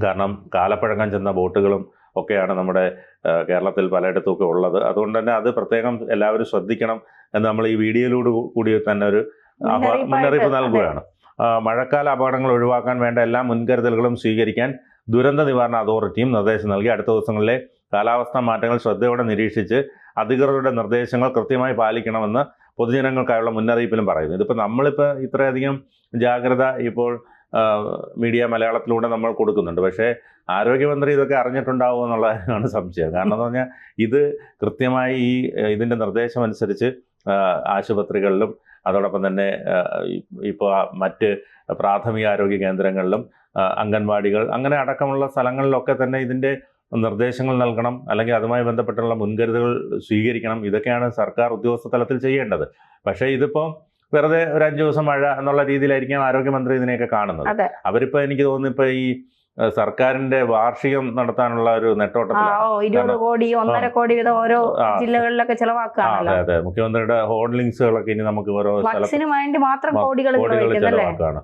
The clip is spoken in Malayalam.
കാരണം കാലപ്പഴക്കം ചെന്ന ബോട്ടുകളും ഒക്കെയാണ് നമ്മുടെ കേരളത്തിൽ പലയിടത്തുമൊക്കെ ഉള്ളത്. അതുകൊണ്ട് തന്നെ അത് പ്രത്യേകം എല്ലാവരും ശ്രദ്ധിക്കണം എന്ന് നമ്മൾ ഈ വീഡിയോയിലൂടെ കൂടി തന്നെ ഒരു മുന്നറിയിപ്പ് നൽകുകയാണ്. മഴക്കാല അപകടങ്ങൾ ഒഴിവാക്കാൻ വേണ്ട എല്ലാ മുൻകരുതലുകളും സ്വീകരിക്കാൻ ദുരന്ത നിവാരണ അതോറിറ്റിയും നിർദ്ദേശം നൽകി. അടുത്ത ദിവസങ്ങളിലെ കാലാവസ്ഥാ മാറ്റങ്ങൾ ശ്രദ്ധയോടെ നിരീക്ഷിച്ച് അധികൃതരുടെ നിർദ്ദേശങ്ങൾ കൃത്യമായി പാലിക്കണമെന്ന് പൊതുജനങ്ങൾക്കായുള്ള മുന്നറിയിപ്പിലും പറയുന്നു. ഇതിപ്പോൾ നമ്മളിപ്പോൾ ഇത്രയധികം ജാഗ്രത ഇപ്പോൾ മീഡിയ മലയാളത്തിലൂടെ നമ്മൾ കൊടുക്കുന്നുണ്ട്. പക്ഷേ ആരോഗ്യമന്ത്രി ഇതൊക്കെ അറിഞ്ഞിട്ടുണ്ടാവുമോ എന്നുള്ളതാണ് സംശയം. കാരണം എന്ന് പറഞ്ഞാൽ ഇത് കൃത്യമായി ഇതിൻ്റെ നിർദ്ദേശം അനുസരിച്ച് ആശുപത്രികളിലും അതോടൊപ്പം തന്നെ ഇപ്പോൾ മറ്റ് പ്രാഥമിക ആരോഗ്യ കേന്ദ്രങ്ങളിലും അംഗൻവാടികൾ അങ്ങനെ അടക്കമുള്ള സ്ഥലങ്ങളിലൊക്കെ തന്നെ ഇതിൻ്റെ നിർദ്ദേശങ്ങൾ നൽകണം, അല്ലെങ്കിൽ അതുമായി ബന്ധപ്പെട്ടുള്ള മുൻകരുതലുകൾ സ്വീകരിക്കണം. ഇതൊക്കെയാണ് സർക്കാർ ഉദ്യോഗസ്ഥ തലത്തിൽ ചെയ്യേണ്ടത്. പക്ഷേ ഇതിപ്പോൾ വെറുതെ ഒരു 5 ദിവസം മഴ എന്നുള്ള രീതിയിലായിരിക്കും ആരോഗ്യമന്ത്രി ഇതിനെയൊക്കെ കാണുന്നത്. അവരിപ്പോൾ എനിക്ക് തോന്നുന്നു ഇപ്പോൾ ഈ സർക്കാരിന്റെ വാർഷികം നടത്താനുള്ള ഒരു നെട്ടോട്ടത്തിലാണ്. 20 കോടി 1.5 കോടി വീതം ഓരോ ജില്ലകളിലൊക്കെ ചെലവാക്കാണ്. അതെ, മുഖ്യമന്ത്രിയുടെ ഹോർഡിംഗ്സുകളൊക്കെ ഇനി നമുക്ക് ഓരോ സ്ഥലത്തിന് വേണ്ടി മാത്രം കോടികൾ ചെലവാക്കാണ്.